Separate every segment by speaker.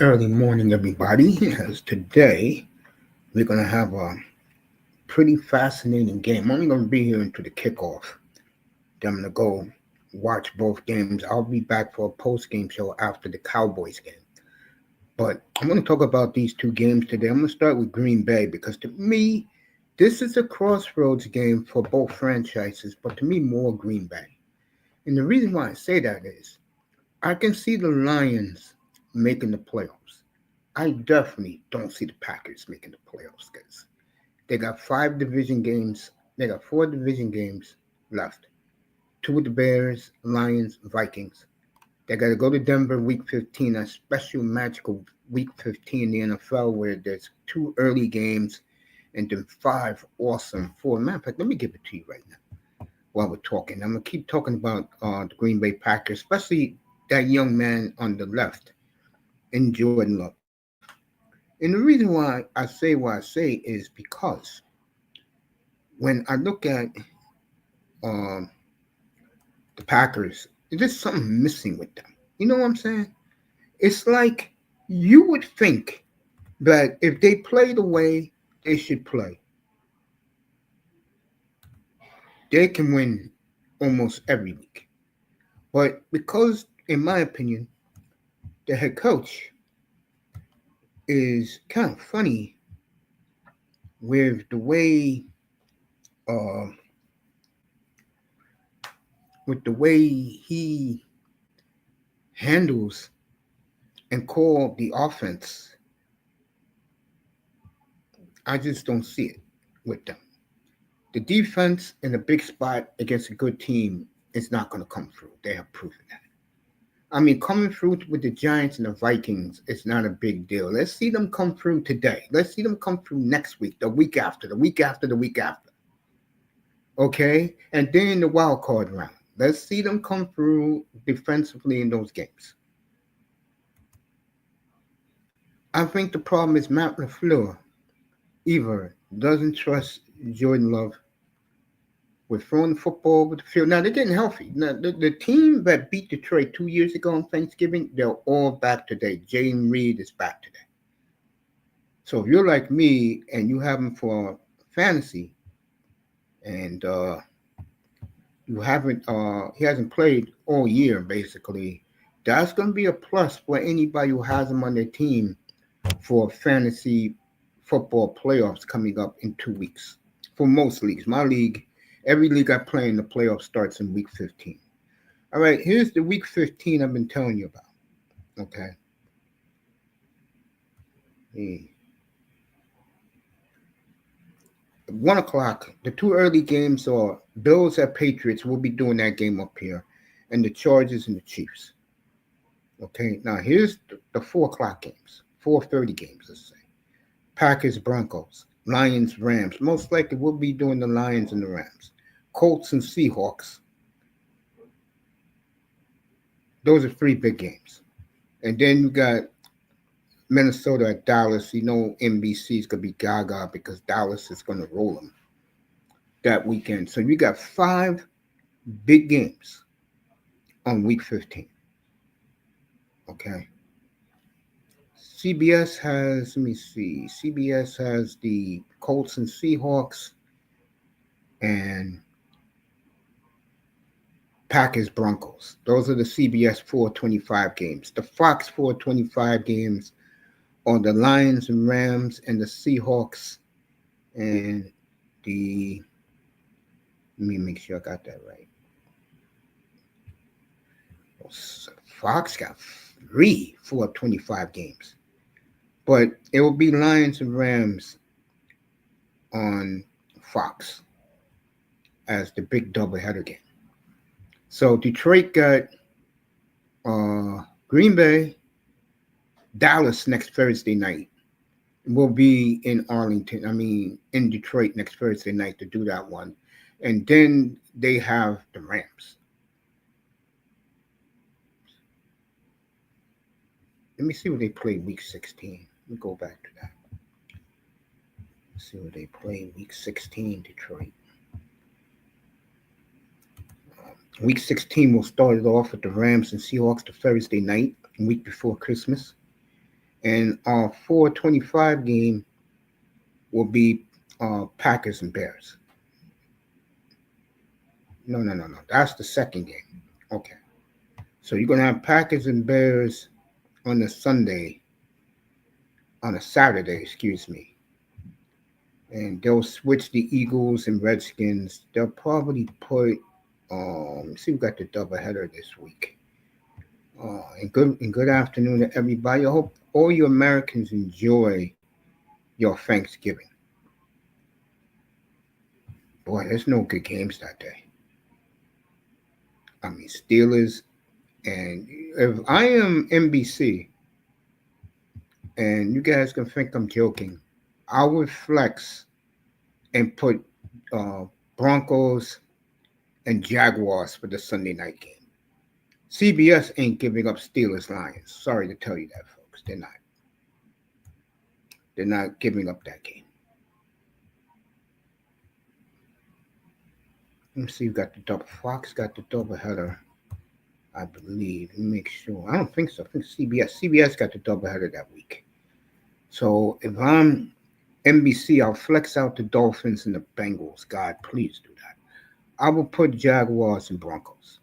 Speaker 1: Early morning, everybody. As today we're gonna have a pretty fascinating game. I'm only gonna be here until the kickoff. Then I'm gonna go watch both games. I'll be back for a post game show after the Cowboys game. But I'm gonna talk about these two games today. I'm gonna start with Green Bay because to me, this is a crossroads game for both franchises, but to me, more Green Bay. And the reason why I say that is I can see the Lions making the playoffs. I definitely don't see the Packers making the playoffs, guys. They got five division games. They got four division games left. Two with the Bears, Lions, Vikings. They got to go to Denver week 15, a special magical week 15 in the N.F.L. where there's two early games and then five awesome four. Matter of fact, let me give it to you right now while we're talking. I'm going to keep talking about the Green Bay Packers, especially that young man on the left in Jordan Love. And the reason why I say is because when I look at um, the Packers, there's something missing with them. You know what I'm saying? It's like you would think that if they play the way they should play, they can win almost every week. But because, in my opinion, the head coach is kind of funny with uh, the way he handles and call the offense, I just don't see it with them. The defense in a big spot against a good team is not going to come through. They have proven that. I mean, coming through with the Giants and the Vikings is not a big deal. Let's see them come through today. Let's see them come through next week, the week after, the week after, the week after. Okay? And then the wild card round. Let's see them come through defensively in those games. I think the problem is Matt LaFleur either doesn't trust Jordan Love with throwing the football over the field. Now, they're getting healthy. Now, the team that beat Detroit 2 years ago on Thanksgiving, they're all back today. Jaden Reed is back today. So if you're like me and you have him for fantasy and he hasn't played all year, basically, that's going to be a plus for anybody who has him on their team for fantasy football playoffs coming up in 2 weeks. For most leagues, my league, every league I play in, the playoff starts in week 15. All right, here's the week 15 I've been telling you about. Okay. 1 o'clock, the two early games are Bills at Patriots. We'll be doing that game up here, and the Chargers and the Chiefs. Okay, now here's the 4 o'clock games, 4:30 games, let's say. Packers, Broncos, Lions, Rams. Most likely we'll be doing the Lions and the Rams. Colts and Seahawks. Those are three big games. And then you got Minnesota at Dallas. You know NBC is going to be gaga because Dallas is going to roll them that weekend. So you got five big games on week 15. Okay. CBS has, let me see, CBS has the Colts and Seahawks and Packers Broncos. Those are the CBS 425 games. The Fox 425 games are the Lions and Rams and the Seahawks and the, let me make sure I got that right. Fox got three 425 games. But it will be Lions and Rams on Fox as the big doubleheader game. So Detroit got Green Bay, Dallas next Thursday night. We'll be in Arlington, in Detroit next Thursday night to do that one. And then they have the Rams. Let me see what they play week 16. Let me go back to that. Let's see what they play week 16, Detroit. Week 16 will start it off with the Rams and Seahawks the Thursday night, a week before Christmas. And our 4:25 game will be Packers and Bears. No. That's the second game. Okay. So you're gonna have Packers and Bears on a Sunday, on a Saturday, excuse me. And they'll switch the Eagles and Redskins. They'll probably put see we got the doubleheader this week. And good afternoon to everybody. I hope all you Americans enjoy your Thanksgiving. Boy, there's no good games that day. I mean, Steelers, and if I am NBC, and you guys can think I'm joking, I would flex and put uh, Broncos and Jaguars for the Sunday night game. CBS ain't giving up Steelers Lions. Sorry to tell you that, folks. They're not. They're not giving up that game. Let me see. You got the double. Fox got the double header, I believe. Let me make sure. I don't think so. I think CBS got the double header that week. So if I'm NBC, I'll flex out the Dolphins and the Bengals. God, please do that. I will put Jaguars and Broncos.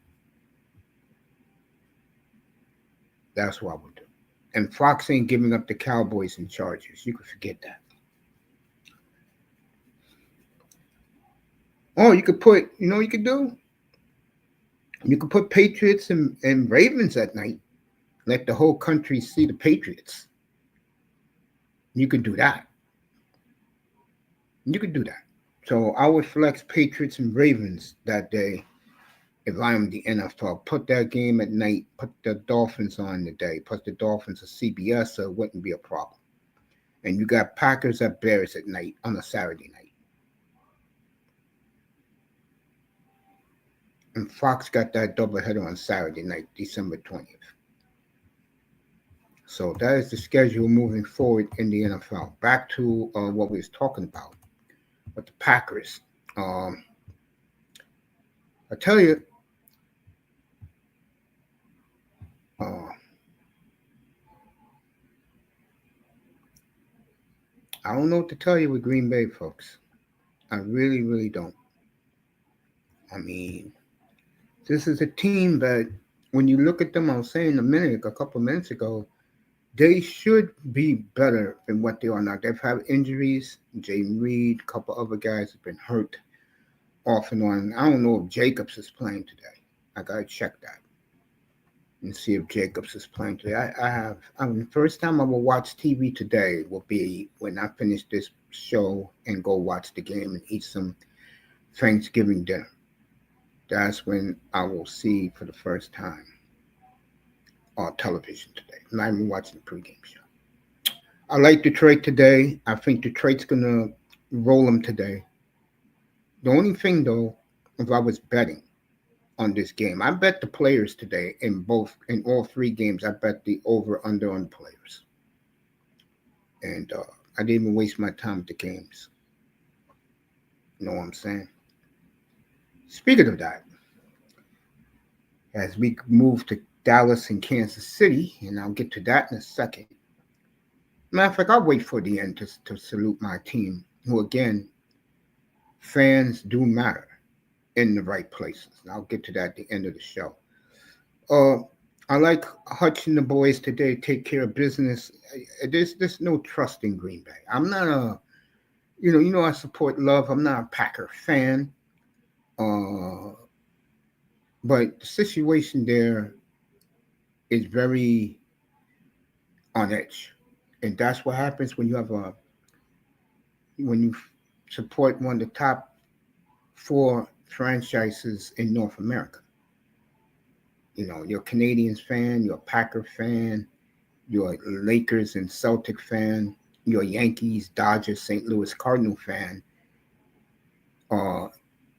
Speaker 1: That's what I would do. And Fox ain't giving up the Cowboys and Chargers. You can forget that. Oh, you could put, you know what you could do? You could put Patriots and Ravens at night. Let the whole country see the Patriots. You could do that. You could do that. So I would flex Patriots and Ravens that day if I'm the NFL. Put that game at night. Put the Dolphins on the day. Put the Dolphins at CBS, so it wouldn't be a problem. And you got Packers at Bears at night on a Saturday night. And Fox got that doubleheader on Saturday night, December 20th. So that is the schedule moving forward in the NFL. Back to what we was talking about with the Packers. I tell you, uh, I don't know what to tell you with Green Bay, folks. I really, really don't. I mean, this is a team that, when you look at them, I was saying a couple of minutes ago, they should be better than what they are now. They've had injuries. Jaden Reed, a couple other guys have been hurt off and on. I don't know if Jacobs is playing today. I gotta check that and see if Jacobs is playing today. The first time I will watch TV today will be when I finish this show and go watch the game and eat some Thanksgiving dinner. That's when I will see for the first time on television today. I'm not even watching the pregame show. I like Detroit today. I think Detroit's gonna roll them today. The only thing though, if I was betting on this game, I bet the players today in all three games. I bet the over under on the players, and I didn't even waste my time with the games. You know what I'm saying? Speaking of that, as we move to Dallas and Kansas City, and I'll get to that in a second. Matter of fact, I'll wait for the end to salute my team, who again, fans do matter in the right places. And I'll get to that at the end of the show. I like Hutch and the boys today take care of business. There's no trust in Green Bay. I'm not I support love. I'm not a Packer fan. But the situation there is very on edge. And that's what happens when you support one of the top four franchises in North America. You know, you're a Canadians fan, you're a Packer fan, you're a Lakers and Celtic fan, you're a Yankees, Dodgers, St. Louis Cardinal fan.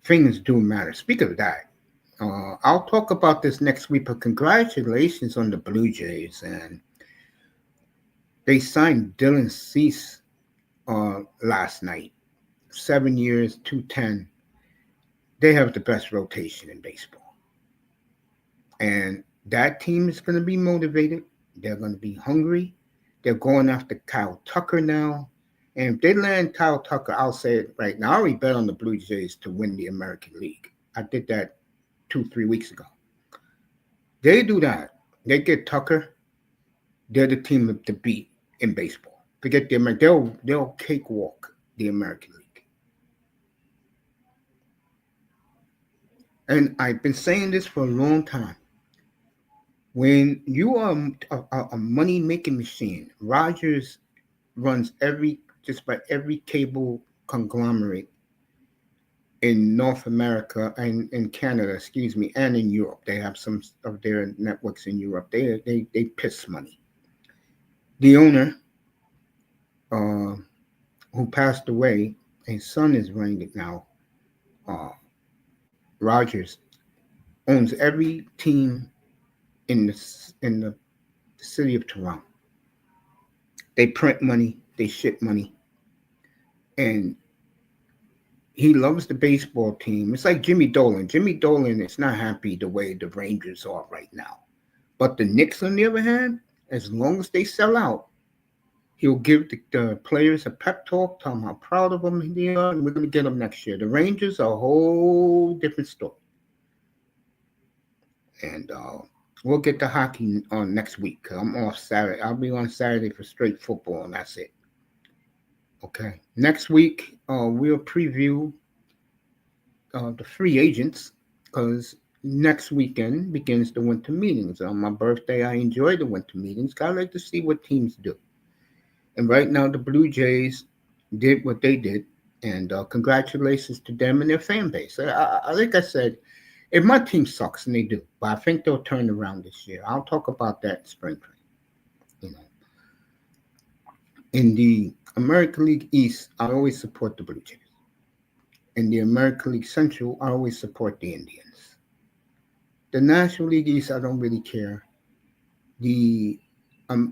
Speaker 1: Things do matter. Speak of that, I'll talk about this next week, but congratulations on the Blue Jays. And they signed Dylan Cease last night. 7 years, 210. They have the best rotation in baseball. And that team is going to be motivated. They're going to be hungry. They're going after Kyle Tucker now. And if they land Kyle Tucker, I'll say it right now. I already bet on the Blue Jays to win the American League. I did that 2-3 weeks ago. They do that. They get Tucker. They're the team to beat in baseball. Forget the American. They'll cakewalk the American League. And I've been saying this for a long time. When you are a money making machine, Rogers runs just about every cable conglomerate in North America and in Canada, excuse me, and in Europe. They have some of their networks in Europe. They piss money. The owner, uh, who passed away, his son is running it now. Uh, Rogers owns every team in the city of Toronto. They print money, they ship money, and he loves the baseball team. It's like Jimmy Dolan. Jimmy Dolan is not happy the way the Rangers are right now. But the Knicks, on the other hand, as long as they sell out, he'll give the players a pep talk, tell them how proud of them they are, and we're going to get them next year. The Rangers are a whole different story. And we'll get to hockey on next week. I'm off Saturday. I'll be on Saturday for straight football, and that's it. Okay. Next week, we'll preview the free agents because next weekend begins the winter meetings. On my birthday, I enjoy the winter meetings. I like to see what teams do. And right now, the Blue Jays did what they did, and congratulations to them and their fan base. Like I said, if my team sucks, and they do, but I think they'll turn around this year. I'll talk about that in spring training. You know, in the American League East, I always support the Blue Jays. In the American League Central, I always support the Indians. The National League East, I don't really care. The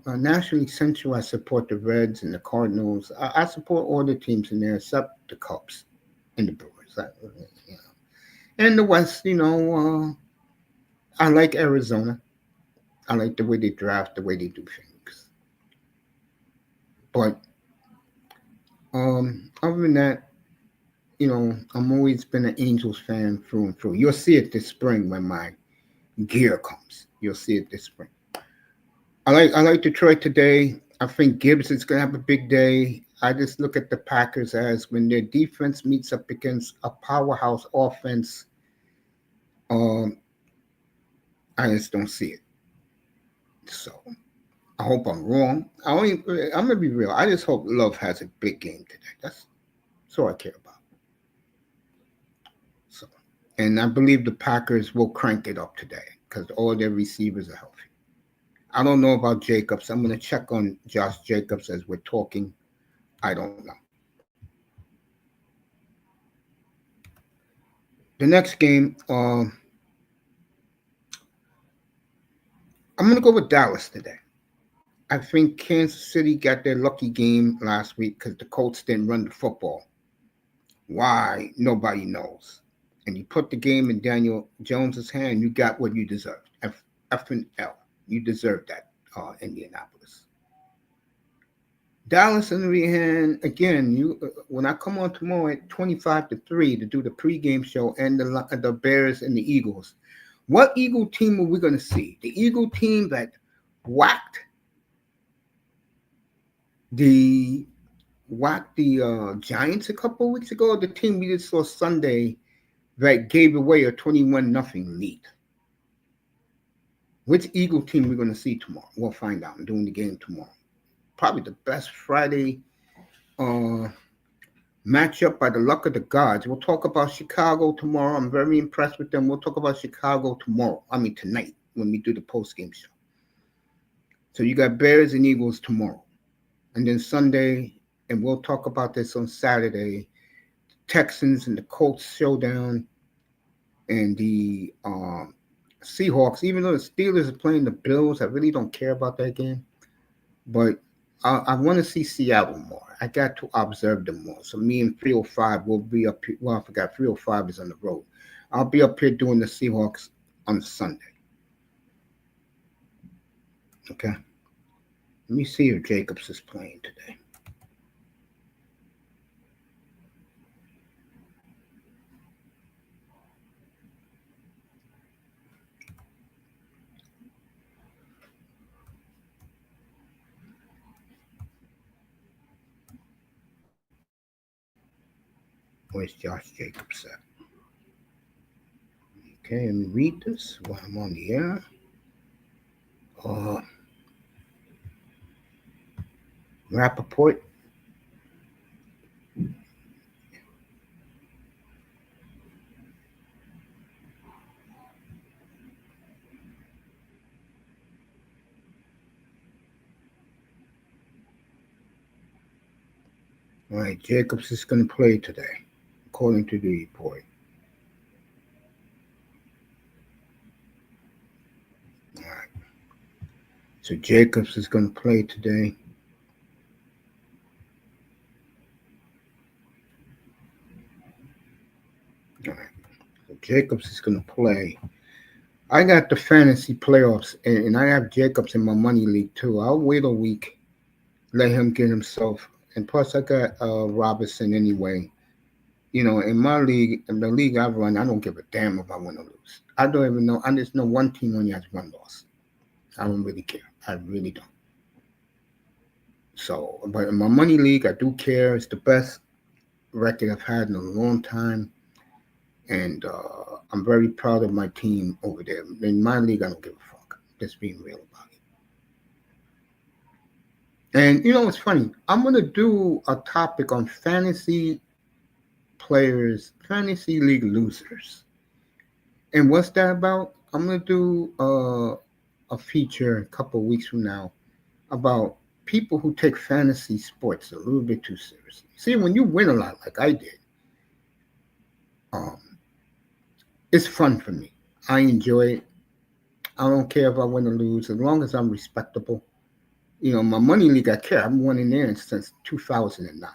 Speaker 1: National League Central, I support the Reds and the Cardinals. I support all the teams in there except the Cubs and the Brewers. And the West, I like Arizona. I like the way they draft, the way they do things. But other than that, I'm always been an Angels fan through and through. You'll see it this spring when my gear comes. You'll see it this spring. I like Detroit today. I think Gibbs is going to have a big day. I just look at the Packers as when their defense meets up against a powerhouse offense, I just don't see it. So I hope I'm wrong. I'm going to be real. I just hope Love has a big game today. That's all I care about. So, and I believe the Packers will crank it up today because all their receivers are healthy. I don't know about Jacobs. I'm going to check on Josh Jacobs as we're talking. I don't know. The next game, I'm going to go with Dallas today. I think Kansas City got their lucky game last week because the Colts didn't run the football. Why? Nobody knows. And you put the game in Daniel Jones's hand, you got what you deserved. F and L. You deserve that, Indianapolis. Dallas, on the other hand, again, when I come on tomorrow at 25-3 to do the pregame show and the Bears and the Eagles, what Eagle team are we going to see? The Eagle team that whacked the Giants a couple of weeks ago, the team we just saw Sunday that gave away a 21-0 lead. Which Eagle team we're going to see tomorrow? We'll find out during the game tomorrow. Probably the best Friday matchup by the luck of the gods. We'll talk about Chicago tomorrow. I'm very impressed with them. We'll talk about Chicago tonight when we do the post-game show. So you got Bears and Eagles tomorrow. And then Sunday, and we'll talk about this on Saturday, Texans and the Colts showdown and the Seahawks. Even though the Steelers are playing the Bills, I really don't care about that game. But I want to see Seattle more. I got to observe them more. So me and 305 will be up here. Well, I forgot 305 is on the road. I'll be up here doing the Seahawks on Sunday. Okay. Let me see if Jacobs is playing today. Where's Josh Jacobs at? Okay, let me read this while I'm on the air. Uh, Rappaport. All right, Jacobs is going to play today, according to the report. All right. So Jacobs is going to play today. All right. So Jacobs is going to play. I got the fantasy playoffs, and I have Jacobs in my money league too. I'll wait a week, let him get himself. And plus, I got Robinson anyway. In my league, in the league I run, I don't give a damn if I win or lose. I don't even know. I just know one team only has one loss. I don't really care. I really don't. So, but in my money league, I do care. It's the best record I've had in a long time, and I'm very proud of my team over there. In my league, I don't give a fuck. Just being real about it. And it's funny. I'm gonna do a topic on fantasy players, fantasy league losers. And what's that about? I'm gonna do a feature a couple of weeks from now about people who take fantasy sports a little bit too seriously. See, when you win a lot like I did, um, it's fun for me. I enjoy it. I don't care if I win or lose, as long as I'm respectable. My money league, I care. I've won in there since 2009.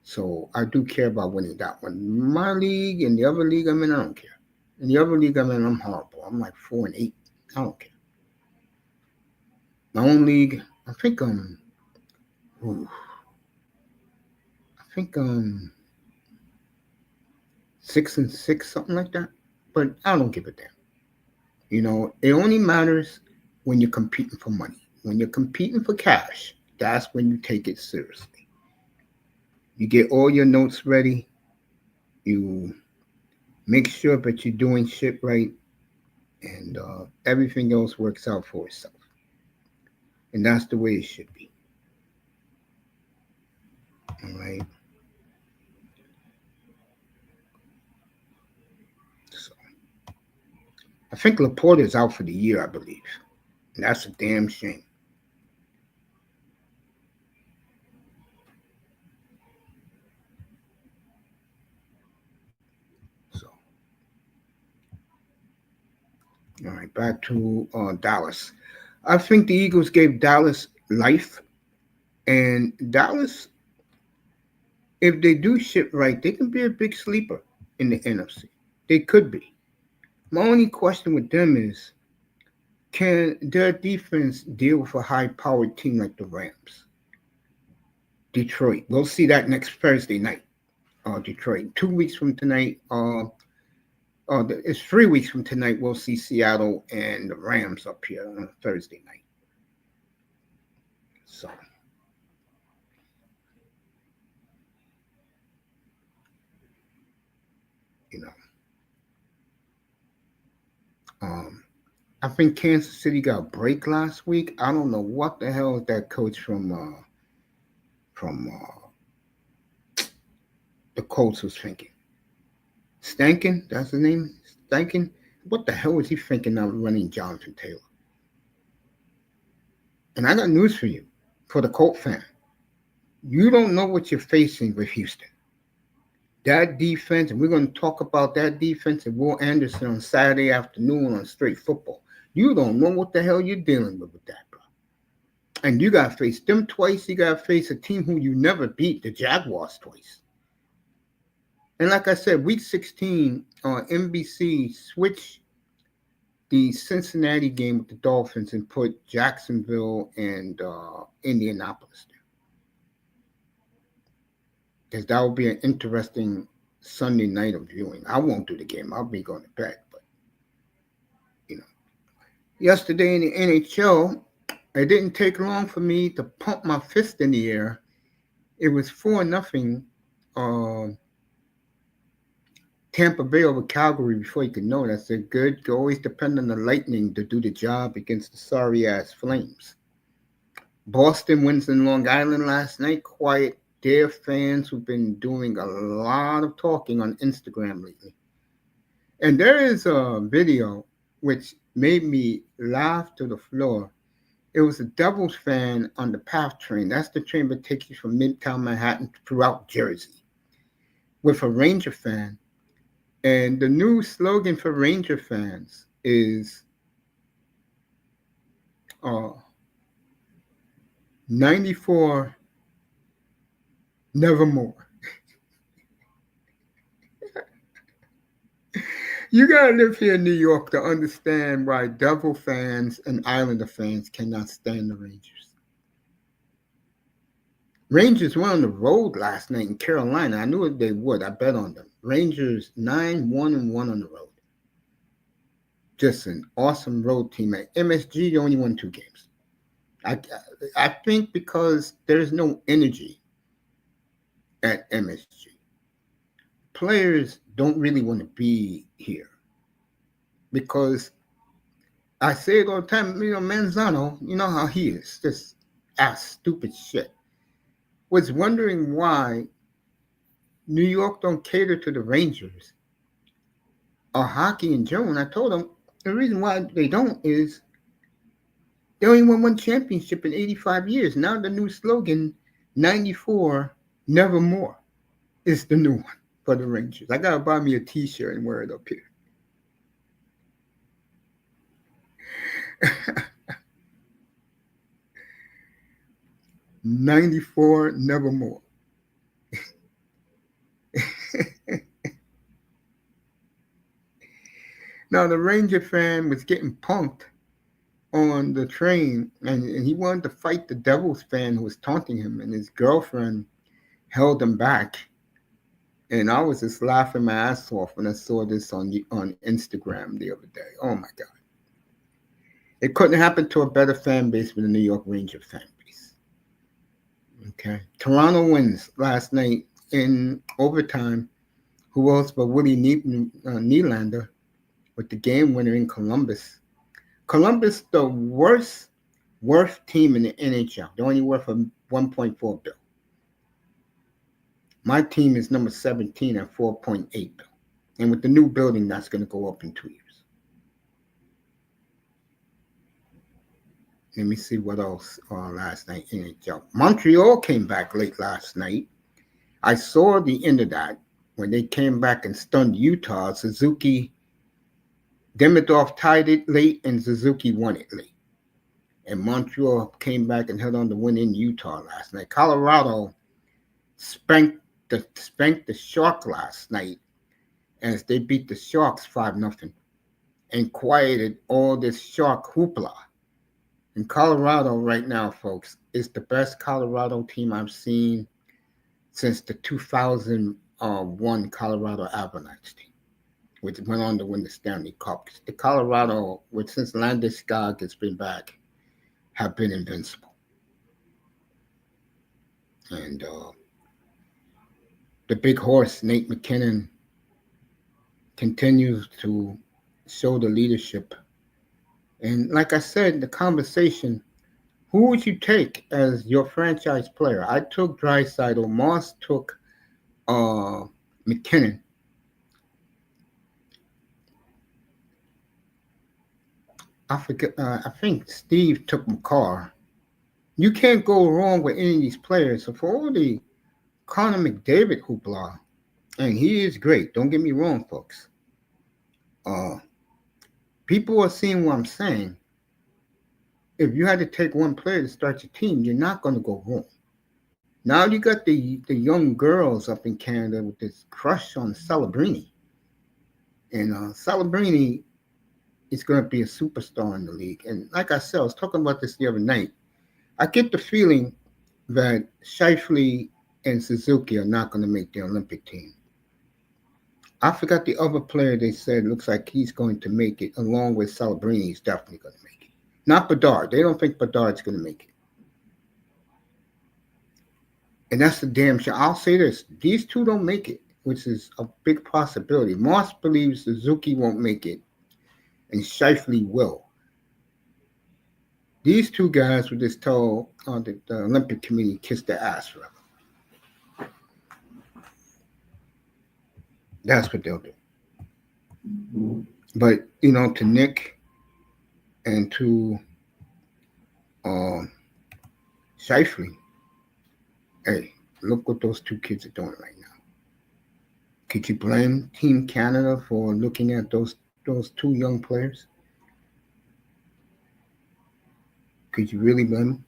Speaker 1: So I do care about winning that one. My league and the other league I'm in, I don't care. In the other league I'm in, I'm horrible. I'm like 4-8. I don't care. My own league, I think ooh, I think 6-6, something like that. But I don't give a damn. It only matters when you're competing for money. When you're competing for cash, that's when you take it seriously. You get all your notes ready. You make sure that you're doing shit right, and everything else works out for itself. And that's the way it should be. All right. So I think Laporte is out for the year, I believe. And that's a damn shame. So, all right, back to Dallas. I think the Eagles gave Dallas life, and Dallas, if they do shit right, they can be a big sleeper in the NFC. They could be. My only question with them is, can their defense deal with a high-powered team like the Rams? Detroit. We'll see that next Thursday night. Detroit. 2 weeks from tonight. It's 3 weeks from tonight. We'll see Seattle and the Rams up here on Thursday night. So, you know, I think Kansas City got a break last week. I don't know what the hell is that coach from the Colts was thinking. Stankin, that's his name. Stankin. What the hell was he thinking of running Jonathan Taylor? And I got news for you, for the Colt fan. You don't know what you're facing with Houston. That defense, and we're going to talk about that defense and Will Anderson on Saturday afternoon on Straight Football. You don't know what the hell you're dealing with that, bro. And you got to face them twice. You got to face a team who you never beat, the Jaguars, twice. And like I said, week 16 on NBC, switch the Cincinnati game with the Dolphins and put Jacksonville and Indianapolis there. Because that will be an interesting Sunday night of viewing. I won't do the game. I'll be going to bed. But, you know, yesterday in the NHL, it didn't take long for me to pump my fist in the air. It was 4-0 Tampa Bay over Calgary before you could know it. I said, good. You always depend on the Lightning to do the job against the sorry-ass Flames. Boston wins in Long Island last night. Quiet their fans who've been doing a lot of talking on Instagram lately. And there is a video which made me laugh to the floor. It was a Devils fan on the PATH train. That's the train that takes you from Midtown Manhattan throughout Jersey. With a Ranger fan. And the new slogan for Ranger fans is 94 nevermore. You gotta live here in New York to understand why Devil fans and Islander fans cannot stand the Rangers. Rangers went on the road last night in Carolina. I knew they would. I bet on them. Rangers 9-1-1 on the road. Just an awesome road team. At MSG, they only won 2 games. I think because there's no energy at MSG. Players don't really want to be here. Because I say it all the time, Manzano, you know how he is. Just stupid shit. Was wondering why New York don't cater to the Rangers or hockey in general. And I told them the reason why they don't is they only won 1 championship in 85 years. Now the new slogan, 94 nevermore, is the new one for the Rangers. I gotta buy me a t-shirt and wear it up here. "94 nevermore." Now the Ranger fan was getting punked on the train, and he wanted to fight the Devils fan who was taunting him, and his girlfriend held him back. And I was just laughing my ass off when I saw this on Instagram the other day. Oh my God. It couldn't happen to a better fan base than the New York Ranger fan base. Okay. Toronto wins last night in overtime. Who else but Willie Nylander with the game winner in Columbus. Columbus, the worst team in the NHL. They're only worth a $1.4 billion. My team is number 17 at $4.8 billion. And with the new building, that's going to go up in 2 years. Let me see what else last night in NHL. Montreal came back late last night. I saw the end of that when they came back and stunned Utah. Suzuki, Demidov tied it late, and Suzuki won it late. And Montreal came back and held on to win in Utah last night. Colorado spanked the Sharks last night as they beat the Sharks 5-0 and quieted all this Shark hoopla. And Colorado right now, folks, is the best Colorado team I've seen since the 2001 Colorado Avalanche team, which went on to win the Stanley Cup. The Colorado, since Landeskog has been back, have been invincible. And the big horse, Nate McKinnon, continues to show the leadership. And like I said, the conversation, who would you take as your franchise player? I took Draisaitl. Moss took McKinnon. I forget. I think Steve took McCarr. You can't go wrong with any of these players. So for all the Connor McDavid hoopla, and he is great. Don't get me wrong, folks. People are seeing what I'm saying. If you had to take one player to start your team, you're not going to go wrong. Now you got the young girls up in Canada with this crush on Celebrini. And Celebrini, he's going to be a superstar in the league. And like I said, I was talking about this the other night. I get the feeling that Shifley and Suzuki are not going to make the Olympic team. I forgot the other player they said looks like he's going to make it, along with Celebrini. He's definitely going to make it. Not Bedard. They don't think Bedard's going to make it. And that's the damn shame. I'll say this. These two don't make it, which is a big possibility. Moss believes Suzuki won't make it, and Shifley will. These two guys would just tell the Olympic Committee kiss their ass forever. That's what they'll do. But, to Nick and to Shifley, hey, look what those two kids are doing right now. Could you blame Team Canada for looking at those two young players? Could you really blame them?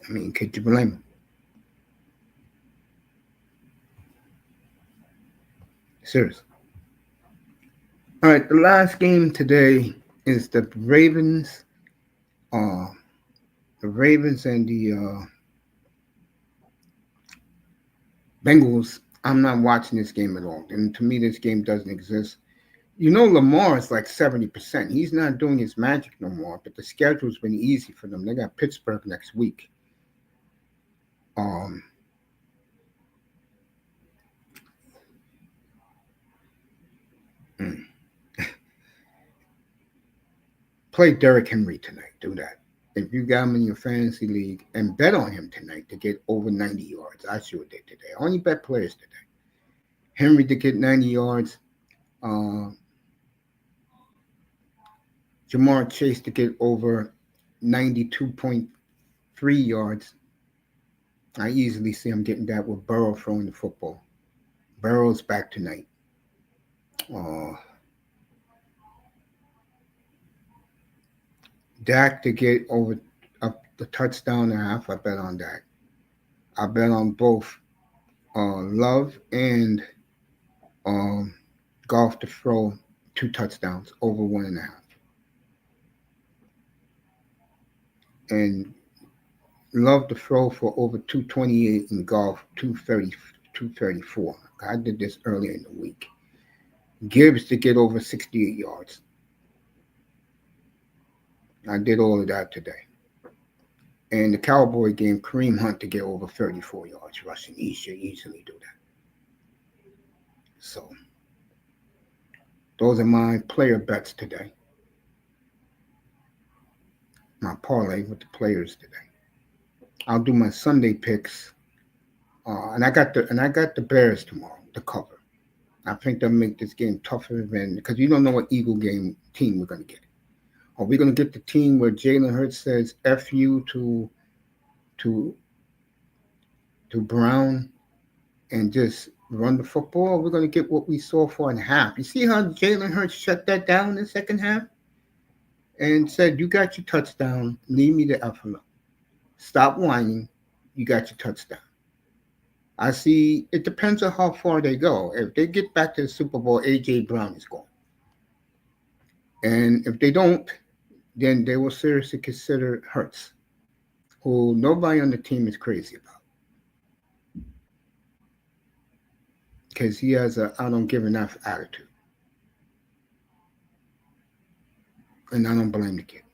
Speaker 1: I mean, could you blame them? Seriously. All right, the last game today is the Ravens. The Ravens and the Bengals. I'm not watching this game at all. And to me, this game doesn't exist. Lamar is like 70%. He's not doing his magic no more, but the schedule's been easy for them. They got Pittsburgh next week. Play Derrick Henry tonight. Do that. If you got him in your fantasy league, and bet on him tonight to get over 90 yards. I sure did today. I only bet players today. Henry to get 90 yards. Jamar Chase to get over 92.3 yards. I easily see him getting that with Burrow throwing the football. Burrow's back tonight. Dak to get over up the touchdown and a half. I bet on that. I bet on both Love and Goff to throw 2 touchdowns over 1.5. And Love to throw for over 228 and Goff 234. I did this earlier in the week. Gibbs to get over 68 yards. I did all of that today. And the Cowboy game, Kareem Hunt to get over 34 yards rushing. He should easily do that. So, those are my player bets today. My parlay with the players today. I'll do my Sunday picks, and I got the Bears tomorrow to cover. I think they'll make this game tougher than because you don't know what Eagle game team we're gonna get. Are we gonna get the team where Jalen Hurts says "F you" to Brown and just run the football? Or we're gonna get what we saw for in half. You see how Jalen Hurts shut that down in the second half and said, "You got your touchdown. Leave me the F alone. Stop whining. You got your touchdown." I see it depends on how far they go. If they get back to the Super Bowl, A.J. Brown is gone. And if they don't, then they will seriously consider Hurts, who nobody on the team is crazy about. Because he has a I don't give enough attitude. And I don't blame the kid.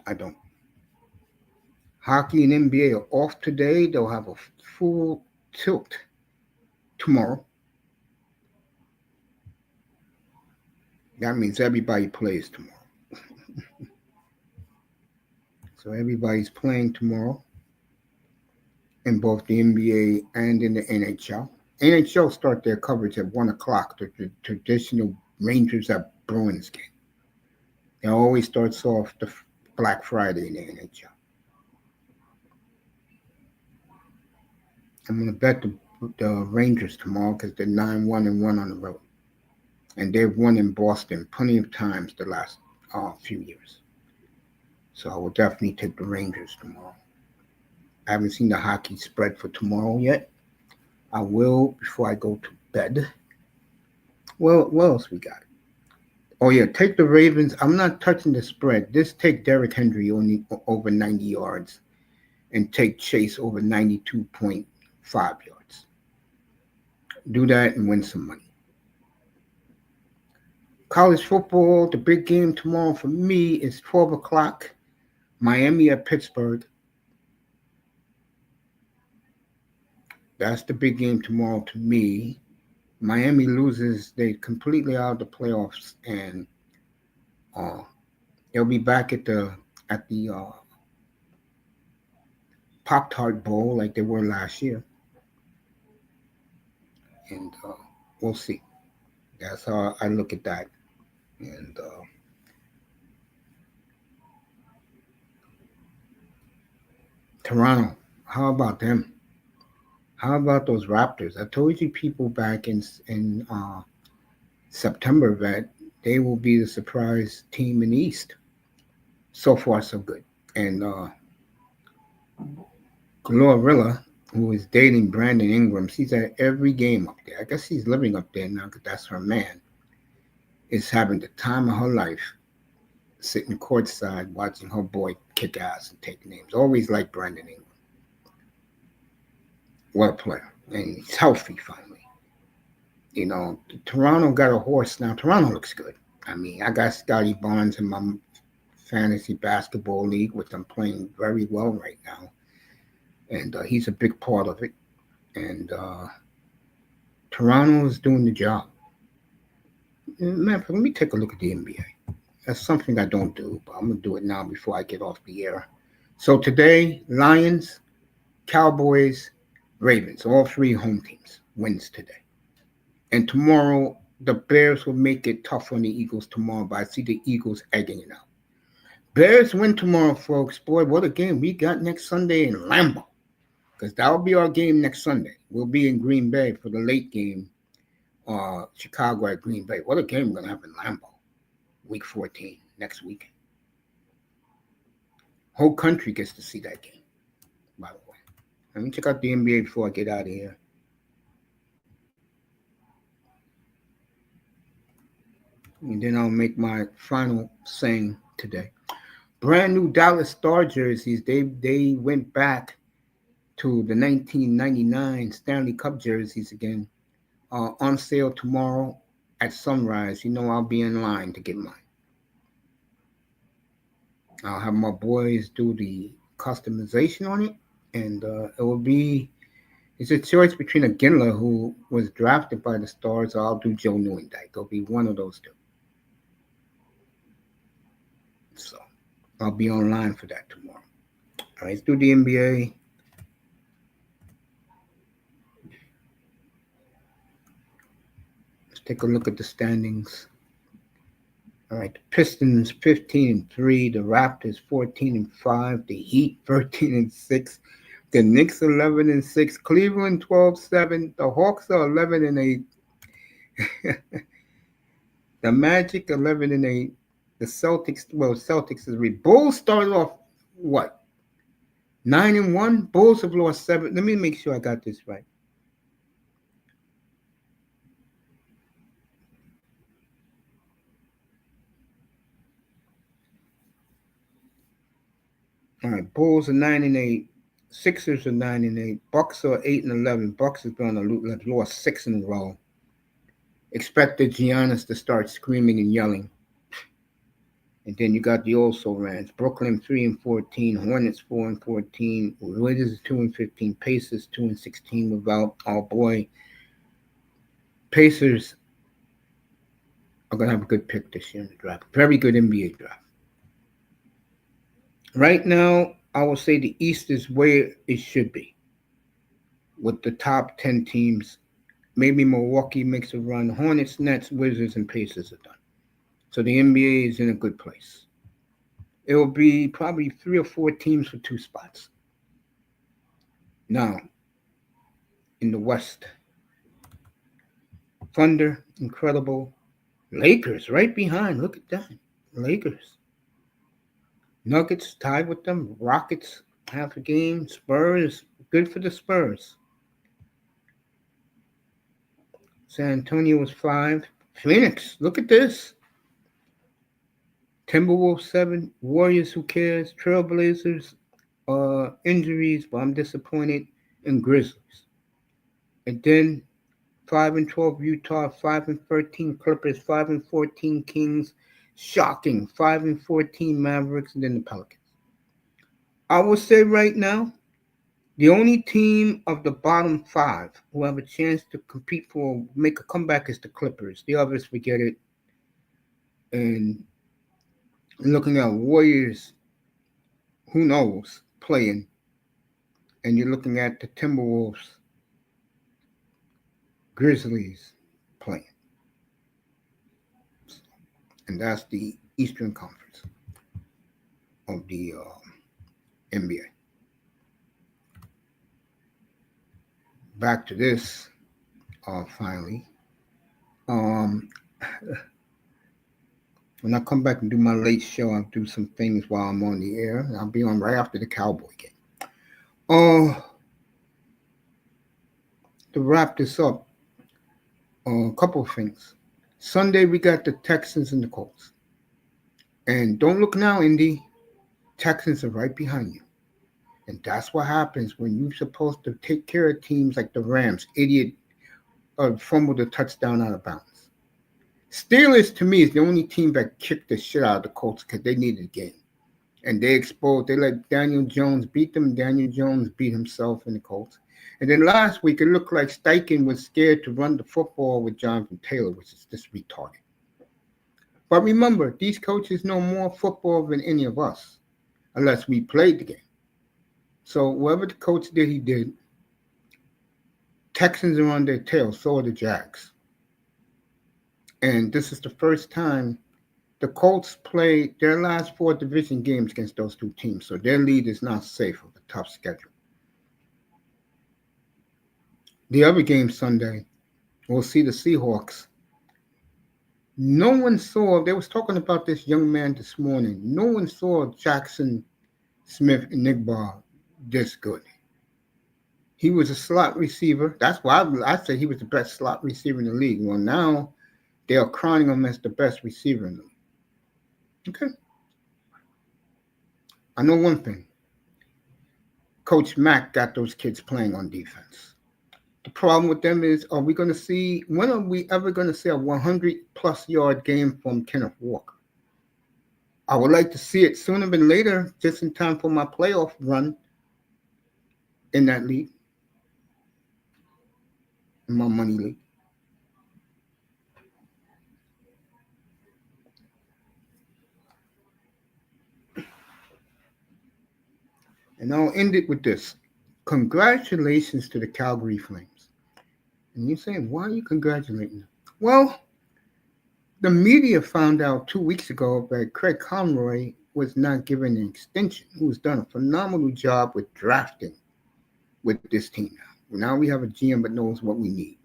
Speaker 1: I don't. Hockey and NBA are off today. They'll have a full tilt tomorrow. That means everybody plays tomorrow. So everybody's playing tomorrow in both the NBA and in the NHL. NHL start their coverage at 1 o'clock, the traditional Rangers at Bruins game. It always starts off the Black Friday in the NHL. I'm going to bet the Rangers tomorrow because they're 9-1-1 on the road. And they've won in Boston plenty of times the last few years. So I will definitely take the Rangers tomorrow. I haven't seen the hockey spread for tomorrow yet. I will before I go to bed. Well, what else we got? Oh yeah, take the Ravens. I'm not touching the spread. Just take Derrick Henry only over 90 yards, and take Chase over 92.5 yards. Do that and win some money. College football, the big game tomorrow for me is 12 o'clock. Miami at Pittsburgh. That's the big game tomorrow to me. Miami loses, they completely out of the playoffs, and uh, they'll be back at the Pop Tart Bowl like they were last year, and we'll see. That's how I look at that. And Toronto, how about them? How about those Raptors? I told you people back in September that they will be the surprise team in the East. So far, so good. And Glorilla, who is dating Brandon Ingram, she's at every game up there. I guess she's living up there now because that's her man. Is having the time of her life sitting courtside watching her boy kick ass and take names. Always like Brandon Ingram. What a player. And he's healthy finally. Toronto got a horse now. Toronto looks good. I mean, I got Scotty Barnes in my fantasy basketball league, which I'm playing very well right now. And he's a big part of it. And Toronto is doing the job. Man, let me take a look at the NBA. That's something I don't do, but I'm going to do it now before I get off the air. So today, Lions, Cowboys, Ravens, all three home teams wins today. And tomorrow, the Bears will make it tough on the Eagles tomorrow, but I see the Eagles egging it out. Bears win tomorrow, folks. Boy, what a game we got next Sunday in Lambeau. Because that will be our game next Sunday. We'll be in Green Bay for the late game, Chicago at Green Bay. What a game we're going to have in Lambeau. Week 14, next weekend. Whole country gets to see that game, by the way. Let me check out the NBA before I get out of here. And then I'll make my final saying today. Brand new Dallas Star jerseys. They went back to the 1999 Stanley Cup jerseys again. On sale tomorrow at sunrise. I'll be in line to get mine. I'll have my boys do the customization on it, and it's a choice between a Ginla who was drafted by the Stars, or I'll do Joe Newendike. It'll be one of those two. So I'll be online for that tomorrow. All right, let's do the NBA. Let's take a look at the standings. All right, the Pistons 15-3, the Raptors 14-5, the Heat 13-6, the Knicks 11-6, Cleveland 12-7, the Hawks are 11-8, the Magic 11-8, the Celtics is Bulls started off what? 9-1. Bulls have lost 7. Let me make sure I got this right. All right, Bulls are 9-8. Sixers are 9-8. Bucks are 8-11. Bucks has lost 6 in a row. Expected Giannis to start screaming and yelling. And then you got the also Rans. Brooklyn 3-14. Hornets 4-14. Wizards 2-15. Pacers 2-16 without our boy. Pacers are gonna have a good pick this year in the draft. Very good NBA draft. Right now, I will say the East is where it should be, with the top 10 teams. Maybe Milwaukee makes a run. Hornets, Nets, Wizards, and Pacers are done. So the NBA is in a good place. It will be probably 3 or 4 teams for 2 spots. Now, in the West. Thunder, incredible. Lakers right behind. Look at that. Lakers. Nuggets tied with them. Rockets half a game. Spurs, good for the Spurs. San Antonio was 5. Phoenix, look at this. Timberwolves 7. Warriors, who cares? Trailblazers, injuries, but I'm disappointed. And Grizzlies. And then 5-12 Utah, 5-13 Clippers, 5-14 Kings. Shocking. 5-14 Mavericks, and then the Pelicans. I will say right now, the only team of the bottom 5 who have a chance to compete for make a comeback is the Clippers. The others forget it. And looking at Warriors, who knows, playing. And you're looking at the Timberwolves, Grizzlies playing. And that's the Eastern Conference of the NBA. Back to this, finally. When I come back and do my late show, I'll do some things while I'm on the air. I'll be on right after the Cowboy game. To wrap this up, a couple of things. Sunday, we got the Texans and the Colts. And don't look now, Indy. Texans are right behind you. And that's what happens when you're supposed to take care of teams like the Rams. Idiot fumbled a touchdown out of bounds. Steelers, to me, is the only team that kicked the shit out of the Colts because they needed a game. And they let Daniel Jones beat them. Daniel Jones beat himself in the Colts. And then last week, it looked like Steichen was scared to run the football with Jonathan Taylor, which is just retarded. But remember, these coaches know more football than any of us, unless we played the game. So whatever the coach did, he did. Texans are on their tail, so are the Jags. And this is the first time the Colts played their last 4 division games against those 2 teams. So their lead is not safe with a tough schedule. The other game Sunday, we'll see the Seahawks. No one saw, they was talking about this young man this morning. No one saw Jackson Smith and Nigba this good. He was a slot receiver. That's why I said he was the best slot receiver in the league. Well, now they are crowning him as the best receiver in the league. Okay. I know one thing. Coach Mack got those kids playing on defense. The problem with them is, when are we ever going to see a 100-plus yard game from Kenneth Walker? I would like to see it sooner than later, just in time for my playoff run in that league, in my money league. And I'll end it with this. Congratulations to the Calgary Flames. And you're saying, why are you congratulating them? Well, the media found out 2 weeks ago that Craig Conroy was not given an extension, who's done a phenomenal job with drafting with this team now. Now we have a GM that knows what we need.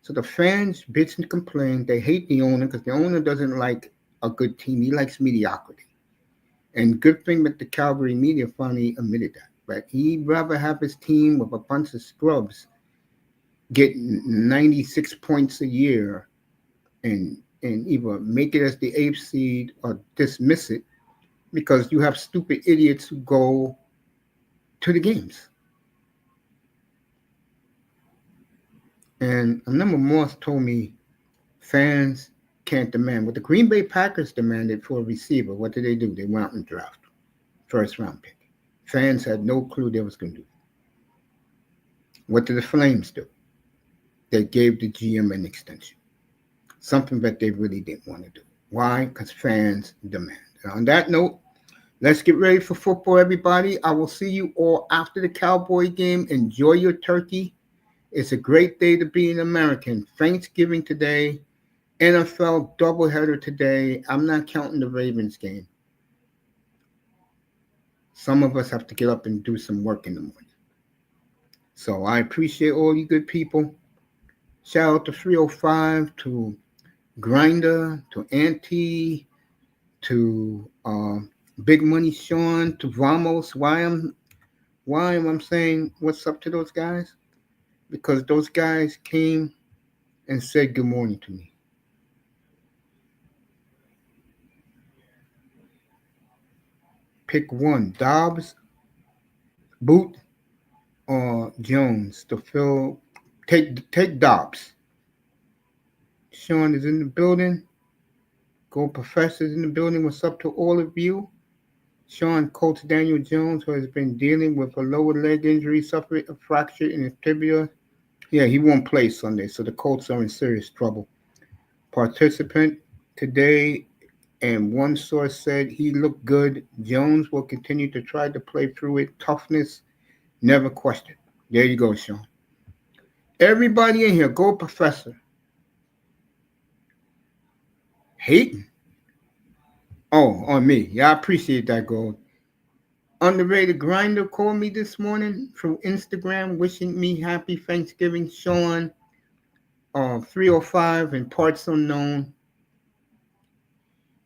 Speaker 1: So the fans bitch and complain. They hate the owner because the owner doesn't like a good team. He likes mediocrity. And good thing that the Calgary media finally admitted that. But he'd rather have his team with a bunch of scrubs getting 96 points a year and either make it as the A.F.C. or dismiss it because you have stupid idiots who go to the games. And I remember Moss told me fans can't demand. What the Green Bay Packers demanded for a receiver, what did they do? They went out and drafted first round pick. Fans had no clue they was going to do. What did the Flames do? They gave the GM an extension, something that they really didn't want to do. Why? Because fans demand. And on that note, let's get ready for football, everybody. I will see you all after the Cowboy game. Enjoy your turkey. It's a great day to be an American. Thanksgiving today. N.F.L. doubleheader today. I'm not counting the Ravens game. Some of us have to get up and do some work in the morning. So I appreciate all you good people. Shout out to 305, to Grinder, to Auntie, to Big Money Sean, to Vamos. Why am I saying what's up to those guys? Because those guys came and said good morning to me. Pick one, Dobbs, Boot, or Jones to fill. Take Dobbs. Sean is in the building. Go Professor's in the building. What's up to all of you? Sean Coach Daniel Jones, who has been dealing with a lower leg injury, suffered a fracture in his tibia. Yeah, he won't play Sunday, so the Colts are in serious trouble. Participant today, and one source said he looked good. Jones will continue to try to play through it. Toughness, never questioned. There you go, Sean. Everybody in here, go Professor. Hating. Oh, on me. Yeah, I appreciate that, Gold. Underrated Grinder called me this morning through Instagram, wishing me happy Thanksgiving. Sean, 305 and parts unknown.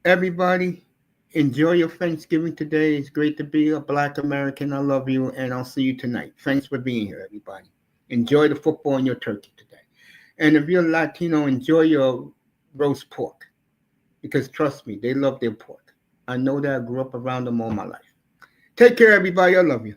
Speaker 1: Everybody, enjoy your Thanksgiving today. It's great to be a Black American. I love you, and I'll see you tonight. Thanks for being here, everybody. Enjoy the football and your turkey today. And if you're Latino, enjoy your roast pork, because trust me, they love their pork. I know that. I grew up around them all my life. Take care, everybody. I love you.